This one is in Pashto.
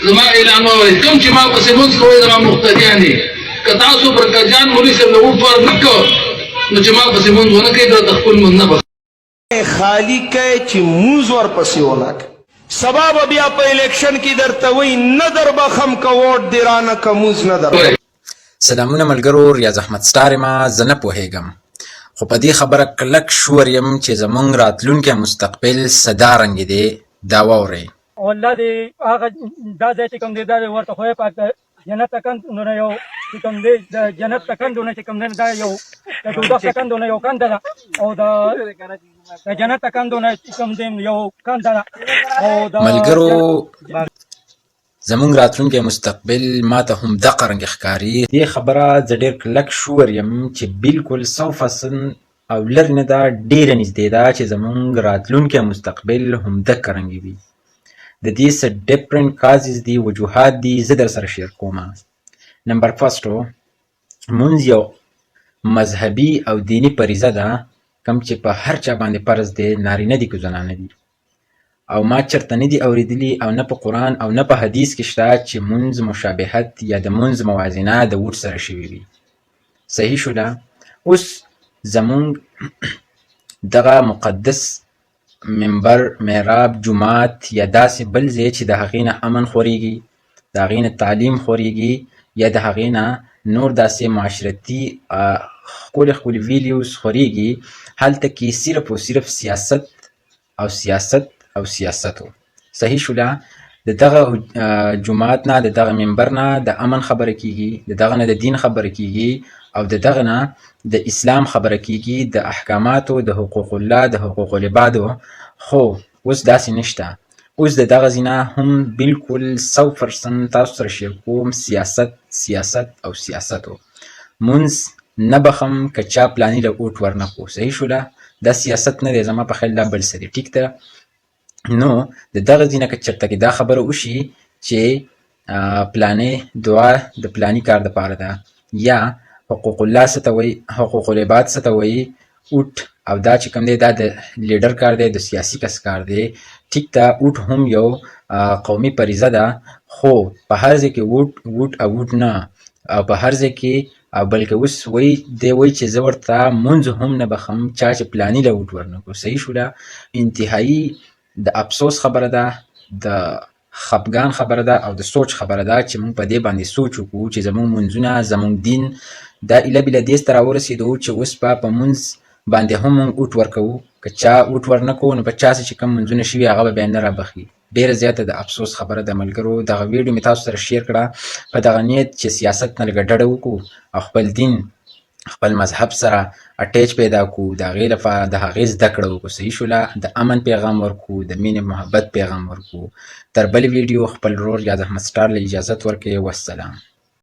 زما اعلان واورئ کوم چې ما پسې مونځ کوئ زما مقتدیان دي که تاسو برکتجان مولوي صاحب له ووټ ورنکړو نو چې ما پسې مونځ ونه کوي دا د خپل مونځ نه خالی کوي چې مونځ ورپسې ونه کوي سبا به بیا په الیکشن کې درته وایي نه در بخم که ووټ دې رانه که مونځ نه در سلامونه ملګرو، ریاض احمد سټار یم. زه نه پوهېږم خو په دې خبره کلک شور یم چې زموږ راتلونکی مستقبل څه دارنګې دی دا واورئ. والله دې هغه دا ځای چې کوم دی دا ورته خدای پاک د جنت ټکنډونه یو چې کوم دی د جنت ټکنډونه چې کوم دی دا یو د دوزخ ټکنډونه یو کنده ده او د جنت ټکنډونه چې کوم دی یو کنده ده او د ملګرو زموږ راتلونکی مستقبل ما ته هم دغه رنګ ښکاري. دې خبره زه ډېر کلک شور یم چې بالکل 100% او لرې نه ده، ډېره نږدې ده چې زموږ راتلونکی مستقبل هم دغه رنګ وي. د دې څه ډفرنټ کازز دي، وجوهات دي، زه در سره شیر کوم. نمبر فرسټو، مونځ یو مذهبي او دینی فریضه ده کوم چې په هر چا باندې فرض دی، نارینه دي که زنانه دي. او ما چرته نه دي اورېدلي او نه په قرآن او نه په حدیث کې شته چې مونځ مشابهت یا د مونځ موازنه د ووټ سره شوي وي. صحیح شوله؟ اوس زمونږ دغه مقدس منبر، محراب، جومات یا داسې بل ځای چې د هغې نه امن خورېږي، د هغې نه تعلیم خورېږي یا د هغې نه نور داسې معاشرتي ښکلې ښکلې ویلیوز خورېږي، هلته کې صرف او صرف سیاست او سیاست او سیاست و. صحیح شوله؟ د دغه جومات نه، د دغه منبر نه د امن خبره کیږي، د دغه نه د دین خبره کیږي او د دغه نه د اسلام خبره کیږي، د احکاماتو، د حقوق الله، د حقوق العبادو. خو اوس داسې نشته. اوس د دغه ځای نه هم بالکل 100% تاسو سره شیر کوم سیاست سیاست او سیاست و. مونځ نه بخم که چا پلاني له ووټ ورنکړو. صحیح شوله؟ دا سیاست نه دی، زما په خیال دا بل څه دی. ټیک ده؟ نو د دغه ځای نه که چېرته کې دا خبره وشي چې پلانې دعا د پلاني کار دپاره ده یا حقوق الله څه ته وایي، حقوق العباد څه ته وایي، اوټ او دا چې کوم دی دا د لیډر کار دی، د سیاسي کس کار دی. ټیک ده، اوټ هم یو قومي فریضه ده، خو په هر ځای کې ووټ او ووټ نه، او په هر ځای کې بلکې اوس دی وایي چې زه ورته مونځ هم نه بخم چا چې پلاني له ووټ ورنکړو. صحیح شوله؟ انتهایي د افسوس خبره ده، د خفګان خبره ده او د سوچ خبره ده چې موږ په دې باندې سوچ وکړو چې زموږ مونځونه، زموږ دین دا ایله بیله دې ته راورسېدو چې اوس په مونځ باندې هم موږ ووټ ورکوو. که چا ووټ ورنکړو نو په چا چې کوم مونځونه شوي هغه به بیا نه رابخي. ډېره زیاته د افسوس خبره ده ملګرو. دغه ویډیو مې تاسو سره شیر کړه په دغه نیت چې سیاست نه لږه ډډه وکړو او خپل دین، خپل مذهب سره اټیچ پیدا کړو، د هغې لپاره د هغې زده کړه وکړو. صحیح شوله؟ د امن پیغام ورکړو، د مینې محبت پیغام ورکړو. تر بلې ویډیو خپل ورور ریاض احمد سټار له اجازت ورکوي. والسلام.